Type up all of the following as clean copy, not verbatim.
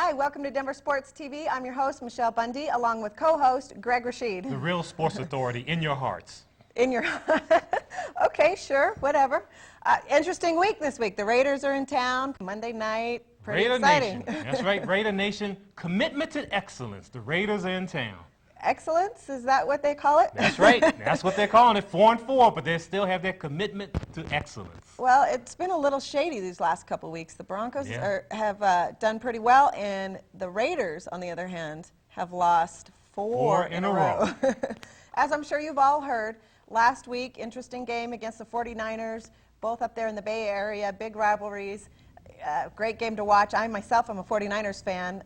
Hi, welcome to Denver Sports TV. I'm your host, Michelle Bundy, along with co-host Greg Rashid. The real sports authority in your hearts. In your Okay, sure, whatever. Interesting week this week. The Raiders are in town Monday night. Pretty Raider exciting. Nation. That's right, Raider Nation. Commitment to excellence. The Raiders are in town. Excellence, is that what they call it? That's right. That's what they're calling it. 4-4, but they still have their commitment to excellence. Well, it's been a little shady these last couple of weeks. The Broncos have done pretty well, and the Raiders, on the other hand, have lost four in a row. As I'm sure you've all heard, last week, interesting game against the 49ers, both up there in the Bay Area, big rivalries, great game to watch. I myself am a 49ers fan,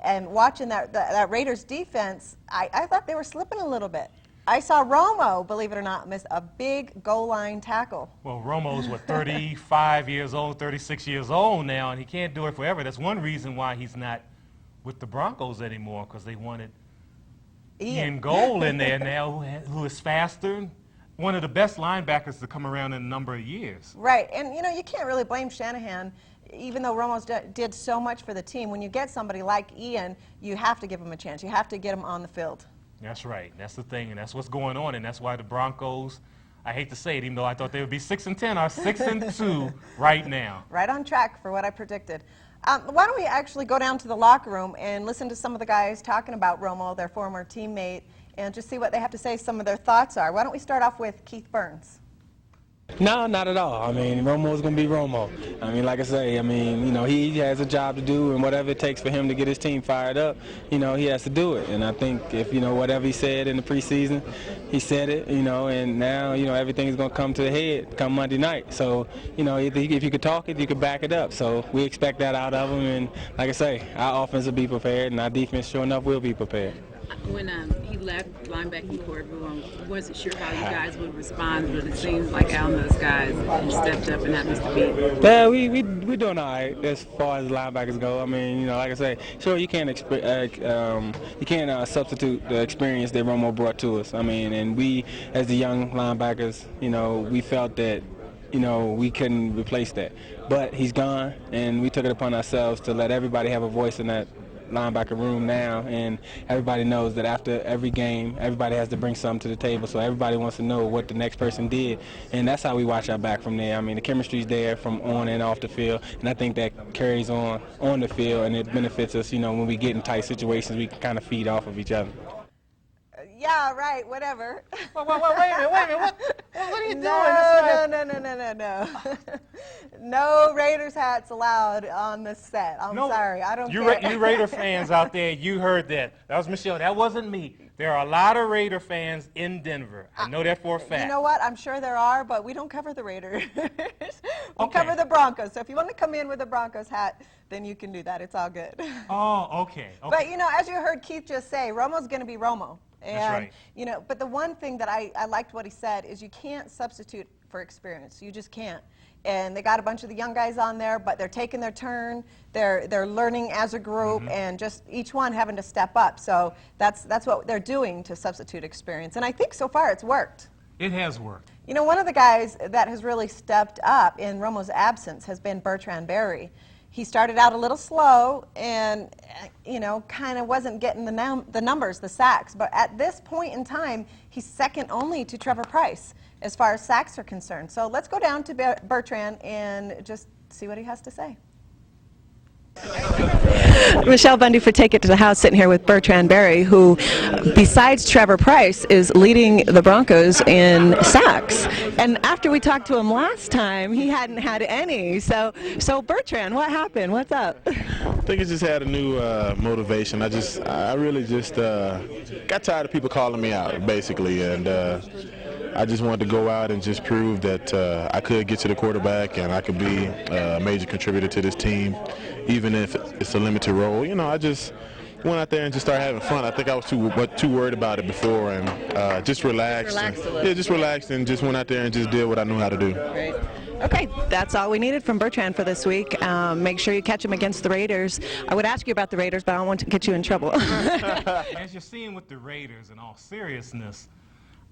and watching that Raiders defense, I thought they were slipping a little bit. I saw Romo, believe it or not, miss a big goal line tackle. Well, Romo's, 35 years old, 36 years old now, and he can't do it forever. That's one reason why he's not with the Broncos anymore, because they wanted Ian Gold in there now, who is faster, one of the best linebackers to come around in a number of years. Right, and you know, you can't really blame Shanahan. Even though Romo's did so much for the team, when you get somebody like Ian, you have to give him a chance. You have to get him on the field. That's right. That's the thing, and that's what's going on, and that's why the Broncos, I hate to say it, even though I thought they would be 6-10, are 6-2 right now. Right on track for what I predicted. Why don't we actually go down to the locker room and listen to some of the guys talking about Romo, their former teammate, and just see what they have to say, some of their thoughts are. Why don't we start off with Keith Burns? No, not at all. I mean, Romo's going to be Romo. I mean, like I say, I mean, you know, he has a job to do, and whatever it takes for him to get his team fired up, you know, he has to do it. And I think if, you know, whatever he said in the preseason, he said it, you know, and now, you know, everything's going to come to a head come Monday night. So, you know, if you could talk it, you could back it up. So we expect that out of him. And like I say, our offense will be prepared, and our defense, sure enough, will be prepared. When he left linebacking core, everyone wasn't sure how you guys would respond, but it seems like Al and those guys stepped up and that missed the beat. Yeah, we're doing all right as far as linebackers go. I mean, you know, like I say, sure, you can't substitute the experience that Romo brought to us. I mean, and we, as the young linebackers, you know, we felt that, you know, we couldn't replace that. But he's gone, and we took it upon ourselves to let everybody have a voice in that linebacker room now, and everybody knows that after every game, everybody has to bring something to the table, so everybody wants to know what the next person did, and that's how we watch our back from there. I mean, the chemistry's there from on and off the field, and I think that carries on the field, and it benefits us, you know, when we get in tight situations, we can kind of feed off of each other. Yeah, right, whatever. Wait a minute, what are you doing? No. No Raiders hats allowed on this set. I'm sorry, I don't care. You Raider fans out there, you heard that. That was Michelle, that wasn't me. There are a lot of Raider fans in Denver. I know that for a fact. You know what, I'm sure there are, but we don't cover the Raiders. We cover the Broncos, so if you want to come in with a Broncos hat, then you can do that. It's all good. Oh, okay. But, you know, as you heard Keith just say, Romo's going to be Romo. And, that's right. You know, but the one thing that I liked what he said is you can't substitute for experience. You just can't. And they got a bunch of the young guys on there, but they're taking their turn. They're learning as a group, and just each one having to step up. So that's what they're doing to substitute experience. And I think so far it's worked. It has worked. You know, one of the guys that has really stepped up in Romo's absence has been Bertrand Berry. He started out a little slow and, you know, kind of wasn't getting the numbers, the sacks. But at this point in time, he's second only to Trevor Pryce as far as sacks are concerned. So let's go down to Bertrand and just see what he has to say. Michelle Bundy for Take It to the House, sitting here with Bertrand Berry, who, besides Trevor Pryce, is leading the Broncos in sacks. And after we talked to him last time, he hadn't had any. So Bertrand, what happened? What's up? I think I just had a new motivation. I really just got tired of people calling me out, basically, and I just wanted to go out and just prove that I could get to the quarterback and I could be a major contributor to this team, even if it's a limited role. You know, I just went out there and just started having fun. I think I was too worried about it before, and just relaxed. Just relaxed and just went out there and just did what I knew how to do. Great. Okay, that's all we needed from Bertrand for this week. Make sure you catch him against the Raiders. I would ask you about the Raiders, but I don't want to get you in trouble. As you're seeing with the Raiders, in all seriousness,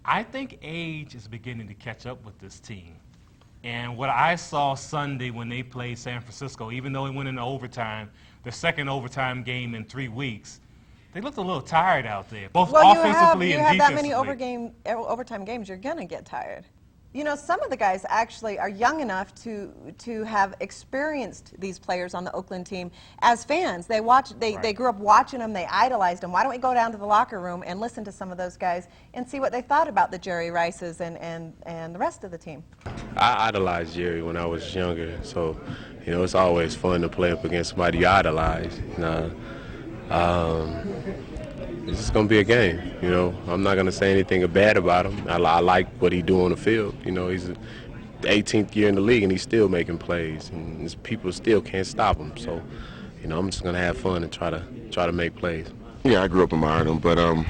I think age is beginning to catch up with this team. And what I saw Sunday when they played San Francisco, even though it went into overtime, the second overtime game in 3 weeks, they looked a little tired out there, both offensively and defensively. You have that many overtime games, you're going to get tired. You know, some of the guys actually are young enough to have experienced these players on the Oakland team as fans. They grew up watching them, they idolized them. Why don't we go down to the locker room and listen to some of those guys and see what they thought about the Jerry Rices and the rest of the team? I idolized Jerry when I was younger, so, you know, it's always fun to play up against somebody you idolize. You know, it's just going to be a game, you know. I'm not going to say anything bad about him. I like what he do on the field. You know, he's the 18th year in the league, and he's still making plays, and his people still can't stop him. So, you know, I'm just going to have fun and try to make plays. Yeah, I grew up admiring him, but when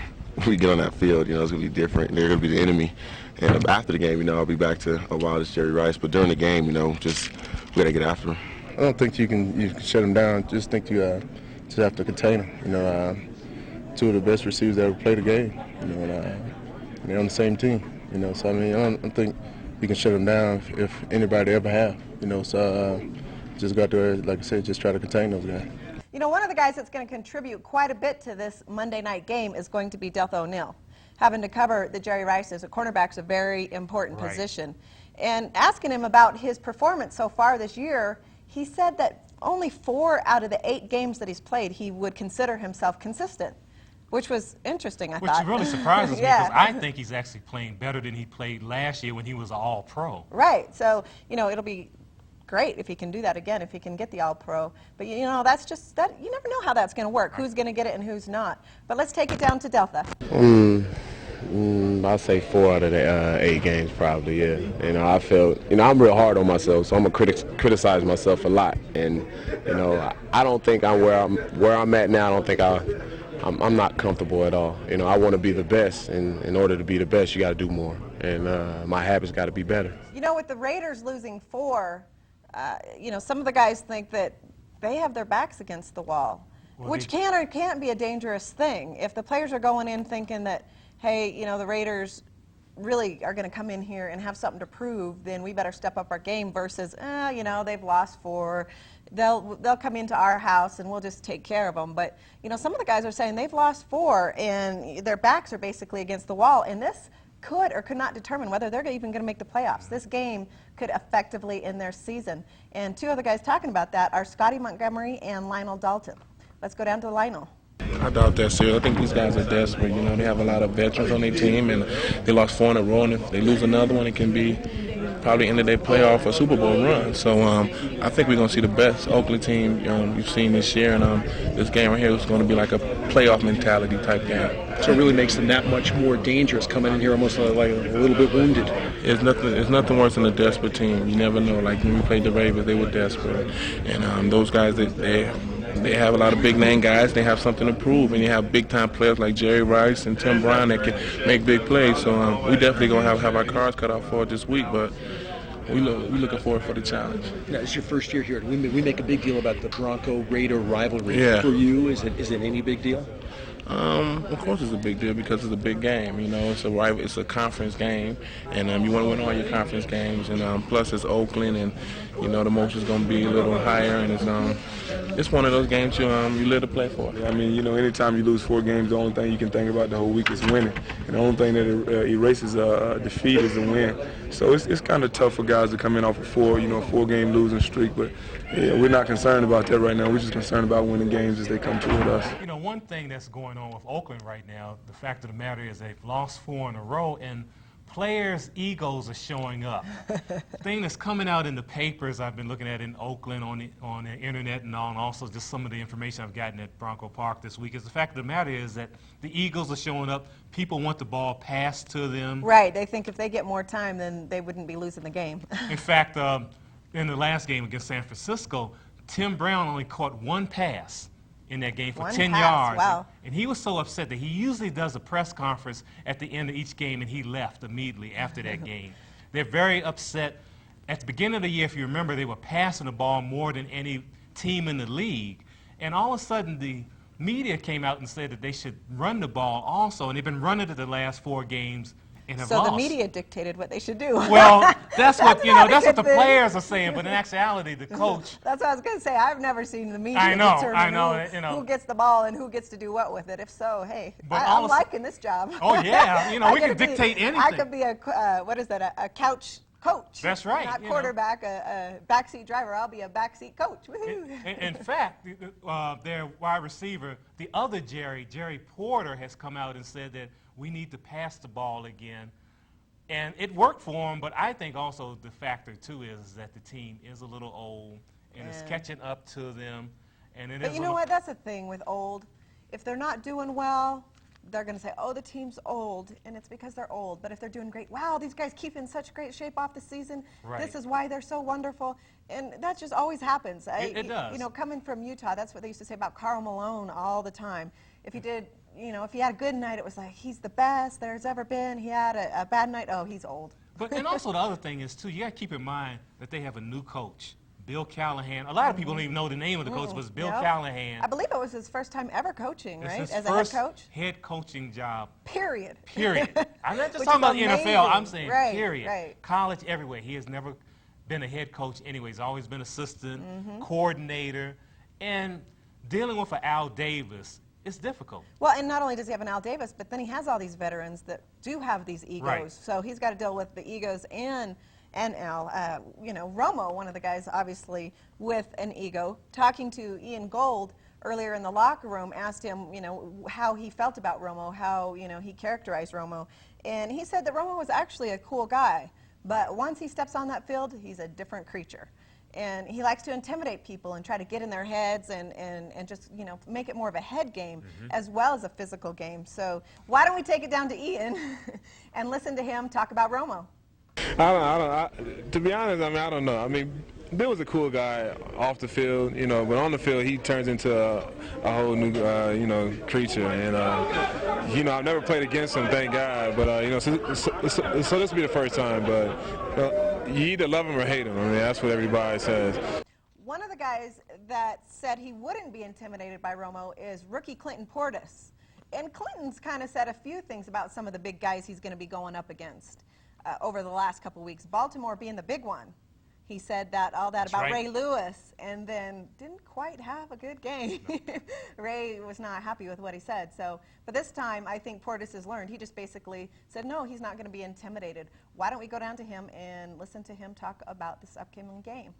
we get on that field, you know, it's going to be different. They're going to be the enemy. And after the game, you know, I'll be back to a wildest Jerry Rice. But during the game, you know, just we got to get after him. I don't think you can shut him down. Just think you just have to contain him. You know, two of the best receivers that ever played the game. You know, and they're on the same team. You know, so I mean, I don't think you can shut them down if anybody ever have. You know, so just got there, like I said, just try to contain those guys. You know, one of the guys that's going to contribute quite a bit to this Monday night game is going to be Deltha O'Neal. Having to cover the Jerry Rices, a cornerback's a very important position. And asking him about his performance so far this year, he said that only 4 out of the 8 games that he's played, he would consider himself consistent, which was interesting, I thought. Which really surprises me, because I think he's actually playing better than he played last year when he was All-Pro. Right. So, you know, it'll be great if he can do that again, if he can get the All-Pro. But, you know, that's just, that you never know how that's going to work, who's going to get it and who's not. But let's take it down to Deltha. I'll say 4 out of the 8 games probably, yeah. You know, I felt, you know, I'm real hard on myself, so I'm going to criticize myself a lot. And, you know, I don't think I'm where I'm at now. I don't think I'm not comfortable at all. You know, I want to be the best, and in order to be the best, you got to do more. And my habits got to be better. You know, with the Raiders losing 4, you know, some of the guys think that they have their backs against the wall, which can or can't be a dangerous thing. If the players are going in thinking that, hey, you know, the Raiders really are going to come in here and have something to prove, then we better step up our game versus, you know, they've lost 4. They'll come into our house and we'll just take care of them. But, you know, some of the guys are saying they've lost 4 and their backs are basically against the wall. And this could or could not determine whether they're even going to make the playoffs. This game could effectively end their season. And 2 other guys talking about that are Scotty Montgomery and Lionel Dalton. Let's go down to Lionel. I doubt that, sir. I think these guys are desperate. You know, they have a lot of veterans on their team, and they lost 4 in a row, and if they lose another one, it can be probably end of their playoff or Super Bowl run. So I think we're going to see the best Oakland team you've seen this year, and this game right here is going to be like a playoff mentality type game. So it really makes them that much more dangerous coming in here almost like a little bit wounded. It's nothing worse than a desperate team. You never know. Like when we played the Ravens, they were desperate. And those guys, they have a lot of big-name guys. They have something to prove. And you have big-time players like Jerry Rice and Tim Brown that can make big plays. So we definitely going to have our cards cut out for it this week. But we're looking forward for the challenge. Now, it's your first year here. We make a big deal about the Bronco-Raider rivalry. Yeah. For you, is it any big deal? Of course it's a big deal because it's a big game. You know, it's a conference game, and you want to win all your conference games. And plus it's Oakland, and you know the most is going to be a little higher, and it's one of those games you live to play for. I mean, you know, anytime you lose 4 games, the only thing you can think about the whole week is winning, and the only thing that erases defeat is a win. So it's kind of tough for guys to come in off a 4-game losing streak, but yeah, we're not concerned about that right now. We're just concerned about winning games as they come toward us. You know, one thing that's going on with Oakland right now, the fact of the matter is they've lost 4 in a row, and players' egos are showing up. The thing that's coming out in the papers I've been looking at in Oakland on the internet and also just some of the information I've gotten at Bronco Park this week is the fact of the matter is that the egos are showing up. People want the ball passed to them. Right. They think if they get more time, then they wouldn't be losing the game. In fact, in the last game against San Francisco, Tim Brown only caught 1 pass in that game for 10 yards. Wow. And he was so upset that he usually does a press conference at the end of each game, and he left immediately after that game. They're very upset. At the beginning of the year, if you remember, they were passing the ball more than any team in the league. And all of a sudden, the media came out and said that they should run the ball also, and they've been running it the last 4 games, and have So lost. the media dictated what they should do. Well, that's what not a that's what good the thing. players are saying, but in actuality, the coach. That's what I was going to say. I've never seen the media I know, determine who gets the ball and who gets to do what with it. If so, hey, But I'm liking this job. Oh yeah, I we can could be- dictate anything. I could be a a couch coach. That's right, Not you know. quarterback, a backseat driver. I'll be a backseat coach. Woohoo. In fact, their wide receiver, the other Jerry Porter, has come out and said that we need to pass the ball again. And it worked for him, but I think also the factor, too, is that the team is a little old and it's catching up to them. But you know what? That's the thing with old. If they're not doing well, they're going to say, oh, the team's old, and it's because they're old. But if they're doing great, wow, these guys keep in such great shape off the season. Right. This is why they're so wonderful. And that just always happens. It does. You know, coming from Utah, that's what they used to say about Karl Malone all the time. If he did, you know, if he had a good night, it was like, he's the best there's ever been. He had a bad night, oh, he's old. But and also the other thing is, too, you got to keep in mind that they have a new coach, Bill Callahan. A lot of people don't even know the name of the coach, but it's Bill Callahan. I believe it was his first time ever coaching, right? It's his As first a head coach? head coaching job. Period. Period. I'm not just Which talking about is the NFL. amazing. I'm saying Right, period. right. College, everywhere. He has never been a head coach anyway. He's always been assistant, coordinator, and dealing with an Al Davis, it's difficult. Well, and not only does he have an Al Davis, but then he has all these veterans that do have these egos. Right. So he's got to deal with the egos and Al. You know, Romo, one of the guys obviously with an ego, talking to Ian Gold earlier in the locker room, asked him, you know, how he felt about Romo, how, you know, he characterized Romo. And he said that Romo was actually a cool guy, but once he steps on that field, he's a different creature. And he likes to intimidate people and try to get in their heads and just, you know, make it more of a head game as well as a physical game. So why don't we take it down to Ian and listen to him talk about Romo? To be honest, I don't know. I mean, Bill was a cool guy off the field, you know, but on the field he turns into a whole new, you know, creature. And, you know, I've never played against him, thank God. But, you know, so this will be the first time. But you either love him or hate him. I mean, that's what everybody says. One of the guys that said he wouldn't be intimidated by Romo is rookie Clinton Portis. And Clinton's kind of said a few things about some of the big guys he's going to be going up against over the last couple weeks, Baltimore being the big one. He said all that about Ray Lewis, and then didn't quite have a good game. Ray was not happy with what he said. So, but this time, I think Portis has learned. He just basically said, no, he's not going to be intimidated. Why don't we go down to him and listen to him talk about this upcoming game?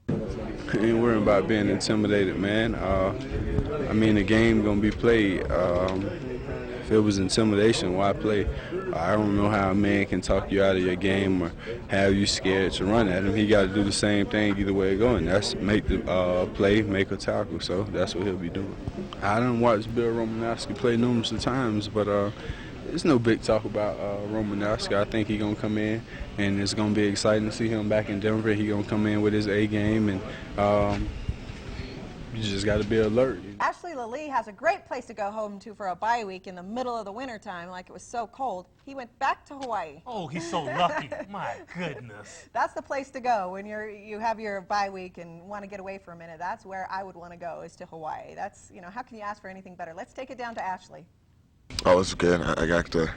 Ain't worrying about being intimidated, man. I mean, the game gonna be played. If it was intimidation, why play? I don't know how a man can talk you out of your game or have you scared to run at him. He got to do the same thing either way it going. That's make the play, make a tackle. So that's what he'll be doing. I done watched Bill Romanowski play numerous of times, but there's no big talk about Romanowski. I think he's going to come in, and it's going to be exciting to see him back in Denver. He's going to come in with his A game, and you just got to be alert. Ashley Lally has a great place to go home to for a bye week in the middle of the winter time, like it was so cold. He went back to Hawaii. Oh, he's so lucky. My goodness. That's the place to go when you have your bye week and want to get away for a minute. That's where I would want to go, is to Hawaii. That's, you know, how can you ask for anything better? Let's take it down to Ashley. Oh, it's good. I got to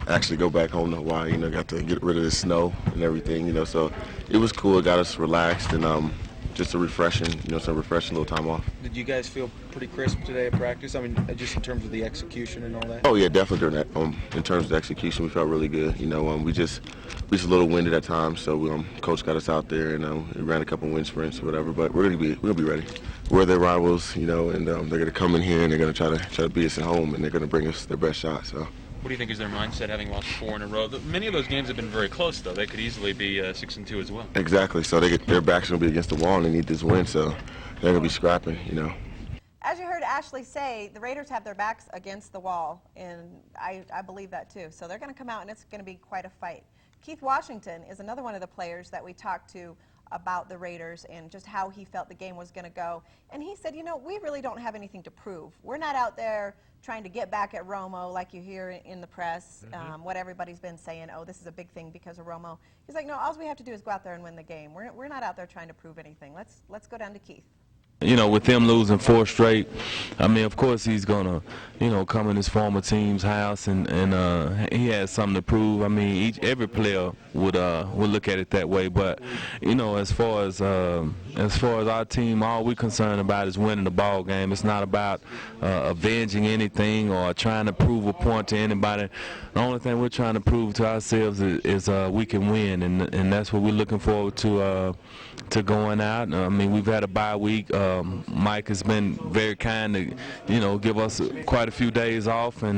actually go back home to Hawaii, you know, got to get rid of the snow and everything, you know, so it was cool. It got us relaxed and just a refreshing, you know, some refreshing little time off. Did you guys feel pretty crisp today at practice? I mean, just in terms of the execution and all that? Oh, yeah, definitely during that. In terms of the execution, we felt really good. You know, we just a little winded at times, so coach got us out there and we ran a couple wind sprints or whatever, but we're gonna be ready. We're their rivals, you know, and they're gonna come in here and they're gonna try to beat us at home, and they're gonna bring us their best shot. So. What do you think is their mindset, having lost 4 in a row? Many of those games have been very close, though. They could easily be 6-2 as well. Exactly. So their backs are gonna be against the wall, and they need this win. So they're gonna be scrapping, you know. As you heard Ashley say, the Raiders have their backs against the wall, and I believe that too. So they're going to come out, and it's going to be quite a fight. Keith Washington is another one of the players that we talked to about the Raiders and just how he felt the game was going to go. And he said, you know, we really don't have anything to prove. We're not out there trying to get back at Romo like you hear in the press, what everybody's been saying, oh, this is a big thing because of Romo. He's like, no, all we have to do is go out there and win the game. We're not out there trying to prove anything. Let's go down to Keith. You know, with them losing 4 straight, I mean, of course he's gonna, you know, come in his former team's house and he has something to prove. I mean, every player would look at it that way. But, you know, as far as our team, all we're concerned about is winning the ball game. It's not about avenging anything or trying to prove a point to anybody. The only thing we're trying to prove to ourselves is we can win, and that's what we're looking forward to going out. I mean, we've had a bye week. Mike has been very kind to, you know, give us quite a few days off, and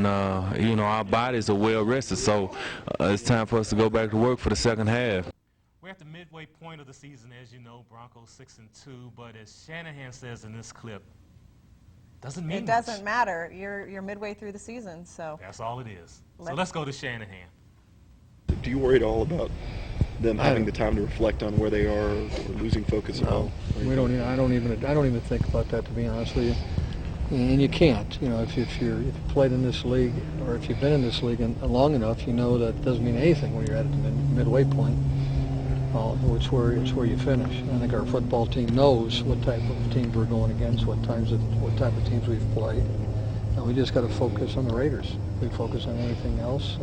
you know, our bodies are well rested. So it's time for us to go back to work for the second half. We're at the midway point of the season, as you know. Broncos 6-2, but as Shanahan says in this clip, doesn't mean it doesn't matter. You're midway through the season, so that's all it is. So let's go to Shanahan. Do you worry at all about them having the time to reflect on where they are, or losing focus at all? We don't. I don't even think about that, to be honest with you. And you can't. You know, if you played in this league, or if you've been in this league long enough, you know that it doesn't mean anything when you're at the midway point. It's where you finish. I think our football team knows what type of teams we're going against, what type of teams we've played, and we just got to focus on the Raiders. If we focus on anything else,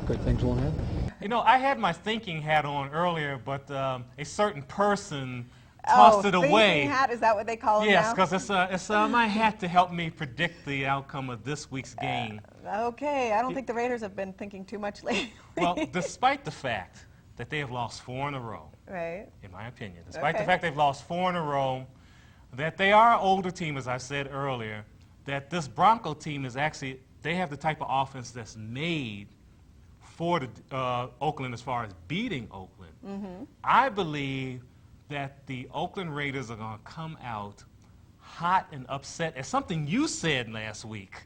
good things won't happen. You know, I had my thinking hat on earlier, but a certain person tossed it away. Thinking hat, is that what they call it now? Yes, because it's my hat to help me predict the outcome of this week's game. Okay, I don't think the Raiders have been thinking too much lately. Well, despite the fact that they have lost 4 in a row, right? In my opinion, despite the fact they've lost 4 in a row, that they are an older team, as I said earlier, that this Bronco team is actually, they have the type of offense that's made for the Oakland as far as beating Oakland. Mm-hmm. I believe that the Oakland Raiders are going to come out hot and upset. As something you said last week,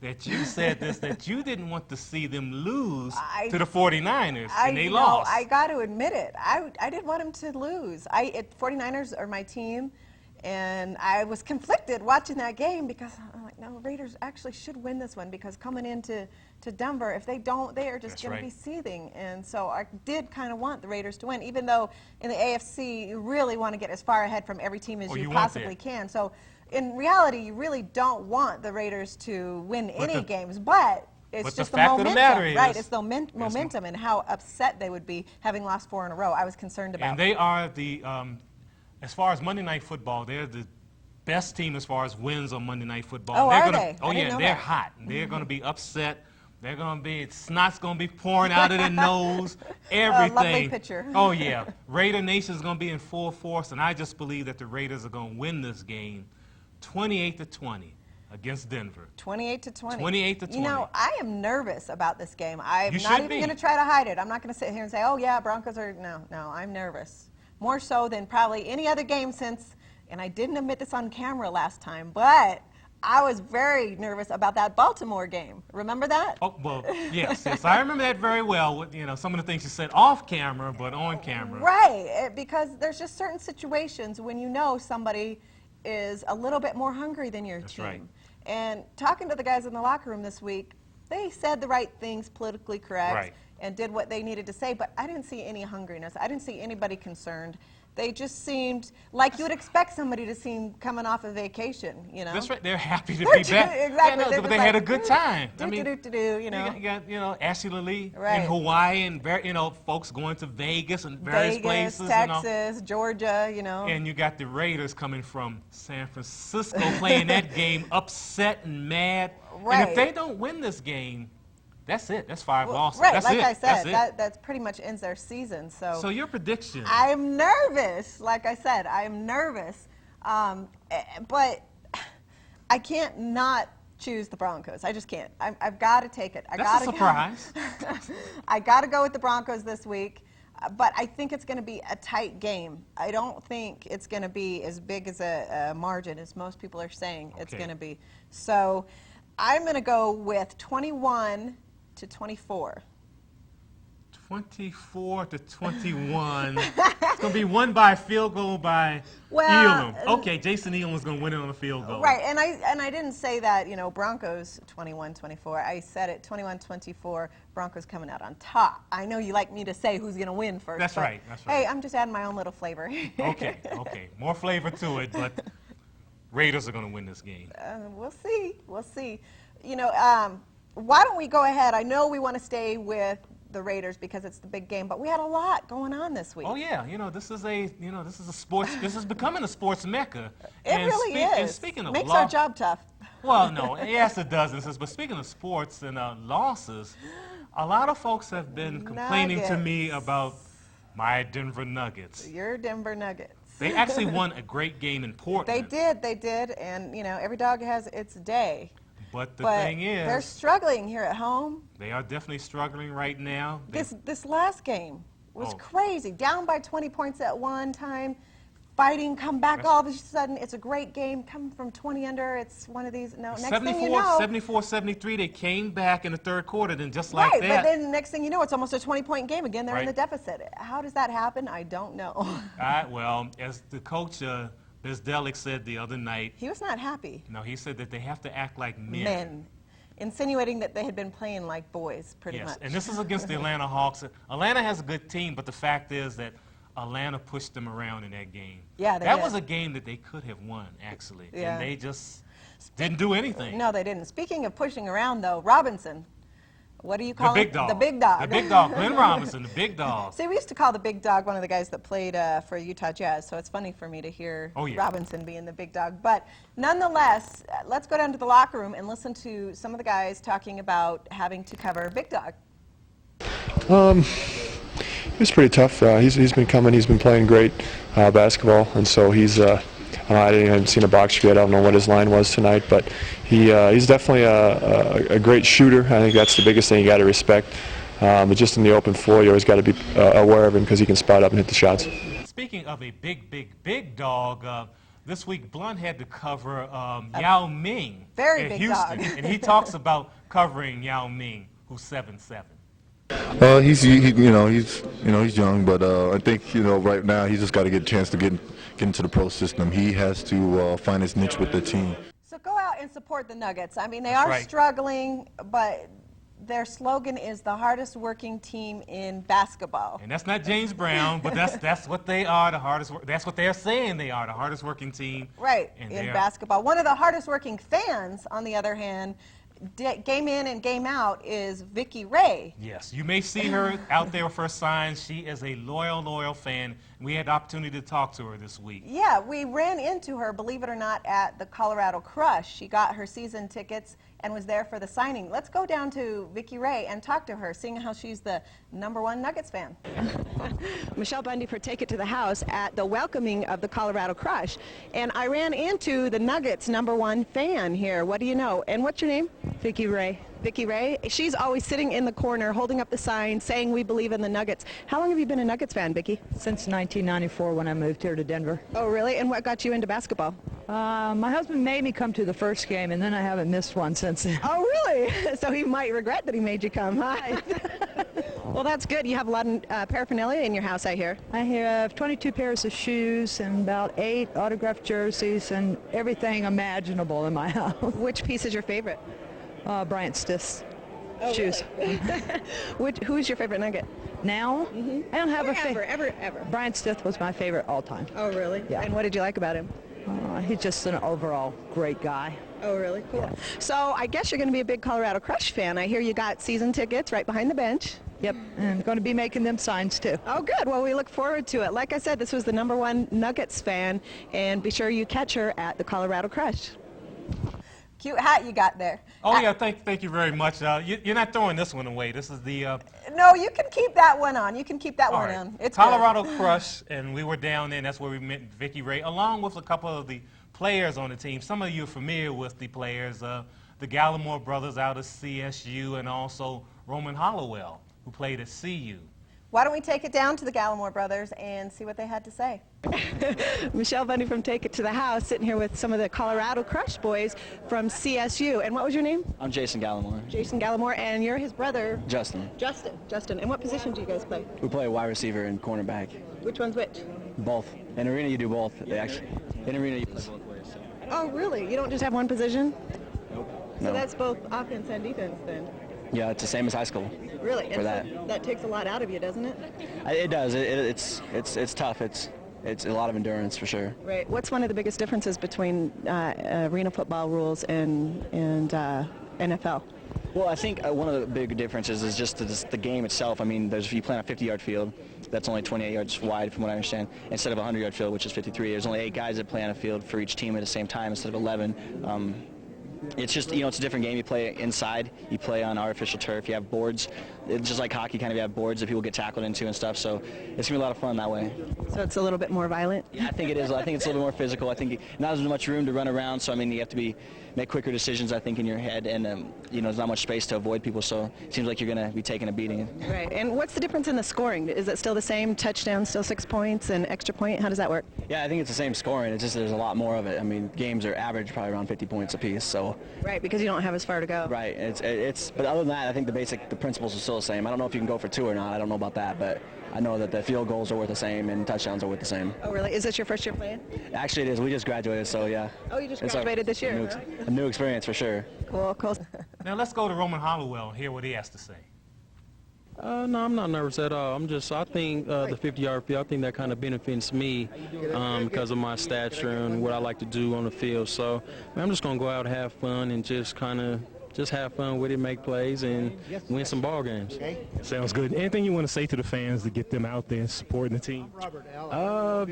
that you said this, that you didn't want to see them lose to the 49ers, and they lost. I got to admit it. I didn't want them to lose. 49ers are my team, and I was conflicted watching that game because I'm like, no, Raiders actually should win this one, because coming into Denver, if they don't, they are just going to be seething. And so I did kind of want the Raiders to win, even though in the AFC you really want to get as far ahead from every team as you possibly can. So in reality, you really don't want the Raiders to win any games, but it's just the momentum, right? It's the momentum and how upset they would be having lost 4 in a row. I was concerned about. And they are the, as far as Monday Night Football, they're the best team as far as wins on Monday Night Football. Oh, are they? Oh yeah, they're hot. They're going to be upset. They're going to be, snot's going to be pouring out of their nose, everything. Lovely picture. Oh yeah, Raider Nation's going to be in full force, and I just believe that the Raiders are going to win this game 28-20 against Denver. 28-20. 28-20. You know, I am nervous about this game. I'm not even going to try to hide it. I'm not going to sit here and say, oh yeah, Broncos are, no, I'm nervous. More so than probably any other game since, and I didn't admit this on camera last time, but I was very nervous about that Baltimore game. Remember that? Oh, well, yes. I remember that very well. With, you know, some of the things you said off camera, but on camera. Right, because there's just certain situations when you know somebody is a little bit more hungry than your team. Right. And talking to the guys in the locker room this week, they said the right things, politically correct, right, and did what they needed to say, but I didn't see any hungriness. I didn't see anybody concerned. They just seemed like you would expect somebody to seem coming off a vacation, you know? That's right. They're happy to be back. Exactly. Yeah, no, but they had a good time. I mean, you know. You got Ashley Lee right, in Hawaii, and folks going to Vegas and various places. Texas, Georgia, you know. And you got the Raiders coming from San Francisco playing that game, upset and mad. Right. And if they don't win this game, that's it. That's 5 losses. Right, that's like it. I said, that pretty much ends their season. So your prediction? I'm nervous. Like I said, I'm nervous. But I can't not choose the Broncos. I just can't. I've got to take it. That's a surprise. I got to go with the Broncos this week. But I think it's going to be a tight game. I don't think it's going to be as big as a margin as most people are saying it's going to be. So I'm going to go with 21-24. 24-21. It's going to be won by a field goal by Elam. Okay, Jason Elam's going to win it on a field goal. Right, and I didn't say that, you know, Broncos 21-24. I said it 21-24, Broncos coming out on top. I know you like me to say who's going to win first. That's right. Hey, I'm just adding my own little flavor. Okay. More flavor to it, but Raiders are going to win this game. We'll see. We'll see. You know, why don't we go ahead? I know we want to stay with the Raiders because it's the big game, but we had a lot going on this week. Oh yeah, this is a sports. This is becoming a sports mecca. It really is. And speaking of makes our job tough. Well, no, yes it does. But speaking of sports and losses, a lot of folks have been complaining to me about my Denver Nuggets. Your Denver Nuggets. They actually won a great game in Portland. They did, and every dog has its day. But the thing is, they're struggling here at home. They are definitely struggling right now. This last game was crazy. Down by 20 points at one time, fighting, come back all of a sudden. It's a great game. Come from 20 under. It's one of these. No, next thing you know, 74-73. They came back in the third quarter, then just like that. But then next thing you know, it's almost a 20-point game again. They're in the deficit. How does that happen? I don't know. Well, as the coach. Bizdelic said the other night. He was not happy. No, he said that they have to act like men. Insinuating that they had been playing like boys, pretty much. Yes, and this is against the Atlanta Hawks. Atlanta has a good team, but the fact is that Atlanta pushed them around in that game. Yeah, that was a game that they could have won, actually. Yeah. And they just didn't do anything. No, they didn't. Speaking of pushing around, though, Robinson. What do you call him? The big dog. The big dog. Glenn Robinson, the big dog. See, we used to call the big dog one of the guys that played for Utah Jazz, so it's funny for me to hear Robinson being the big dog. But nonetheless, let's go down to the locker room and listen to some of the guys talking about having to cover big dog. It's pretty tough. He's been coming. He's been playing great basketball, and so he's. I haven't seen a box yet. I don't know what his line was tonight, but he's definitely a great shooter. I think that's the biggest thing you got to respect. But just in the open floor, you always got to be aware of him because he can spot up and hit the shots. Speaking of a big dog, this week Blunt had to cover Yao Ming at Houston, and he talks about covering Yao Ming, who's 7'7". He's young, but I think right now he's just got to get a chance to get into the pro system. He has to find his niche with the team. So go out and support the Nuggets. I mean, they are struggling, but their slogan is the hardest working team in basketball. And that's not James Brown, but that's what they are, the hardest. That's what they're saying they are, the hardest working team. Right, in basketball. One of the hardest working fans, on the other hand, game in and game out, is Vicky Ray. Yes, you may see her out there with her signs. She is a loyal fan. We had the opportunity to talk to her this week. Yeah, we ran into her, believe it or not, at the Colorado Crush. She got her season tickets and was there for the signing. Let's go down to Vicky Ray and talk to her, seeing how she's the #1 Nuggets fan. Michelle Bundy for Take It to the House at the welcoming of the Colorado Crush. And I ran into the Nuggets #1 fan here. What do you know? And what's your name? Vicky Ray. Vicky Ray. She's always sitting in the corner, holding up the sign, saying we believe in the Nuggets. How long have you been a Nuggets fan, Vicky? Since 1994 when I moved here to Denver. Oh, really? And what got you into basketball? My husband made me come to the first game, and then I haven't missed one since then. Oh, really? So he might regret that he made you come, huh? Well, that's good. You have a lot of paraphernalia in your house, I hear. I have 22 pairs of shoes and about 8 autographed jerseys and everything imaginable in my house. Which piece is your favorite? Bryant Stith's shoes. Really? Who's your favorite Nugget? Now? I don't have a favorite. Ever. Bryant Stith was my favorite all time. Oh, really? Yeah. And what did you like about him? He's just an overall great guy. Oh, really? Cool. Yeah. So I guess you're going to be a big Colorado Crush fan. I hear you got season tickets right behind the bench. Yep, and I'm going to be making them signs too. Oh, good. Well, we look forward to it. Like I said, this was the #1 Nuggets fan, and be sure you catch her at the Colorado Crush. Cute hat you got there. Oh, yeah, thank you very much. You're not throwing this one away. This is the... No, you can keep that one on. You can keep that one right. on. It's Colorado good. Crush, and we were down there, and that's where we met Vicky Ray, along with a couple of the players on the team. Some of you are familiar with the players, the Gallimore brothers out of CSU, and also Roman Hollowell, who played at CU. Why don't we take it down to the Gallimore brothers and see what they had to say? Michelle Bundy from Take It to the House, sitting here with some of the Colorado Crush boys from CSU. And what was your name? I'm Jason Gallimore. Jason Gallimore, and you're his brother? Justin. Justin. And what position do you guys play? We play wide receiver and cornerback. Which one's which? Both. In arena you do both. They actually, in arena you play both ways. Oh, really? You don't just have one position? Nope. So No. that's both offense and defense then? Yeah, it's the same as high school. Really? For and so that takes a lot out of you, doesn't it? It does. It's tough. it's a lot of endurance for sure. Right. What's one of the biggest differences between arena football rules and NFL? Well, I think one of the big differences is just the game itself. I mean, if you play on a 50-yard field, that's only 28 yards wide from what I understand, instead of a 100-yard field, which is 53. There's only 8 guys that play on a field for each team at the same time instead of 11. It's just, it's a different game. You play inside. You play on artificial turf. You have boards. It's just like hockey, kind of, you have boards that people get tackled into and stuff. So it's going to be a lot of fun that way. So it's a little bit more violent? Yeah, I think it is. I think it's a little bit more physical. I think not as much room to run around. So, I mean, you have to make quicker decisions, I think, in your head. And, there's not much space to avoid people. So it seems like you're going to be taking a beating. Right. And what's the difference in the scoring? Is it still the same? Touchdown, still 6 points, and extra point? How does that work? Yeah, I think it's the same scoring. It's just there's a lot more of it. I mean, games are average probably around 50 points apiece. So. Right, because you don't have as far to go. Right. But other than that, I think the principles are still the same. I don't know if you can go for 2 or not. I don't know about that, but I know that the field goals are worth the same and touchdowns are worth the same. Oh, really? Is this your first year playing? Actually, it is. We just graduated, so yeah. Oh, you just graduated this year? A new experience for sure. Cool, cool. Now let's go to Roman Hollowell and hear what he has to say. No, I'm not nervous at all. I think the 50-yard field, I think that kind of benefits me because of my stature and what I like to do on the field. So I'm just going to go out and have fun and just have fun with it, make plays, and win some ball games. Sounds good. Anything you want to say to the fans to get them out there supporting the team?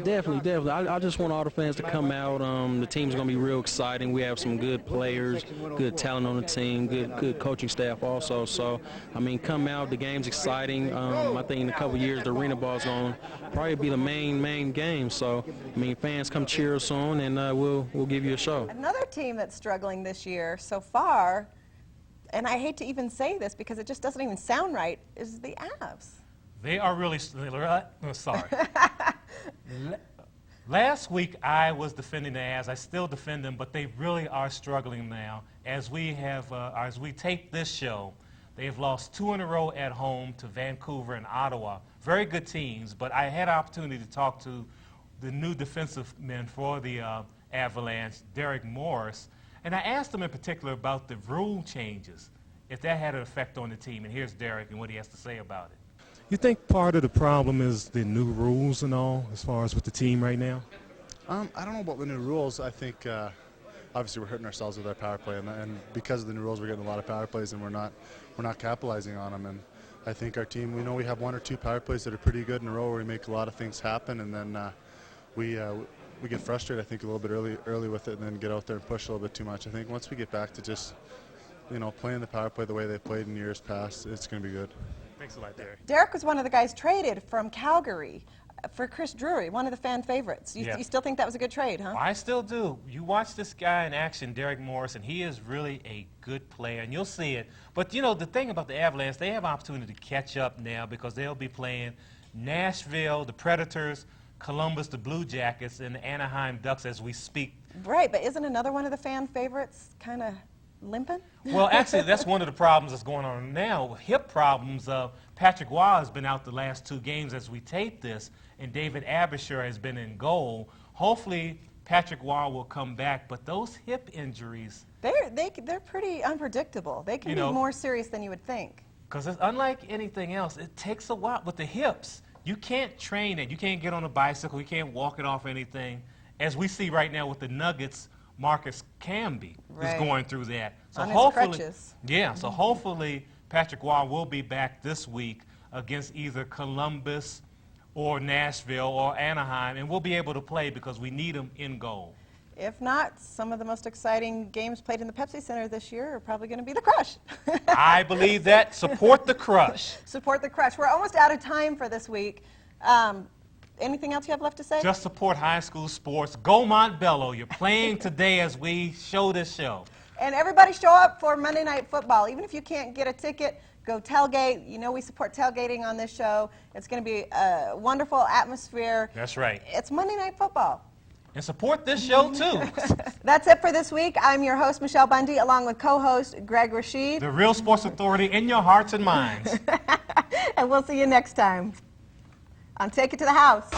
Definitely. I just want all the fans to come out. The team's going to be real exciting. We have some good players, good talent on the team, good coaching staff also. So, I mean, come out. The game's exciting. I think in a couple of years, the arena ball's going to probably be the main game. So, I mean, fans come cheer us on, and we'll give you a show. Another team that's struggling this year so far, and I hate to even say this because it just doesn't even sound right, is the Avs. They are really, sorry. Last week I was defending the Avs. I still defend them, but they really are struggling now. As we tape this show, they've lost 2 in a row at home to Vancouver and Ottawa. Very good teams, but I had an opportunity to talk to the new defensive man for the Avalanche, Derek Morris, and I asked him in particular about the rule changes, if that had an effect on the team. And here's Derek and what he has to say about it. You think part of the problem is the new rules and all, as far as with the team right now? I don't know about the new rules. I think obviously we're hurting ourselves with our power play, and because of the new rules, we're getting a lot of power plays, and we're not capitalizing on them. And I think our team, we know we have 1 or 2 power plays that are pretty good in a row where we make a lot of things happen, and then we get frustrated, I think, a little bit early with it, and then get out there and push a little bit too much. I think once we get back to just, playing the power play the way they played in years past, it's going to be good. Thanks a lot, Derek. Derek was one of the guys traded from Calgary for Chris Drury, one of the fan favorites. You still think that was a good trade, huh? I still do. You watch this guy in action, Derek Morris, and he is really a good player, and you'll see it. But, the thing about the Avalanche, they have an opportunity to catch up now because they'll be playing Nashville, the Predators, Columbus, the Blue Jackets, and the Anaheim Ducks as we speak. Right, but isn't another one of the fan favorites kind of limping? Well, actually, that's one of the problems that's going on now. Hip problems. Patrick Waugh has been out the last 2 games as we tape this, and David Abisher has been in goal. Hopefully, Patrick Waugh will come back, but those hip injuries... They're pretty unpredictable. They can be more serious than you would think. Because unlike anything else, it takes a while. With the hips, you can't train it. You can't get on a bicycle. You can't walk it off anything. As we see right now with the Nuggets, Marcus Camby is going through that. So on his crutches. Yeah, so hopefully Patrick Waugh will be back this week against either Columbus or Nashville or Anaheim, and we'll be able to play because we need him in goal. If not, some of the most exciting games played in the Pepsi Center this year are probably going to be the Crush. I believe that. Support the Crush. Support the Crush. We're almost out of time for this week. Anything else you have left to say? Just support high school sports. Go Montbello. You're playing today as we show this show. And everybody show up for Monday Night Football. Even if you can't get a ticket, go tailgate. We support tailgating on this show. It's going to be a wonderful atmosphere. That's right. It's Monday Night Football. And support this show, too. That's it for this week. I'm your host, Michelle Bundy, along with co-host Greg Rashid. The real sports authority in your hearts and minds. And we'll see you next time on Take It to the House.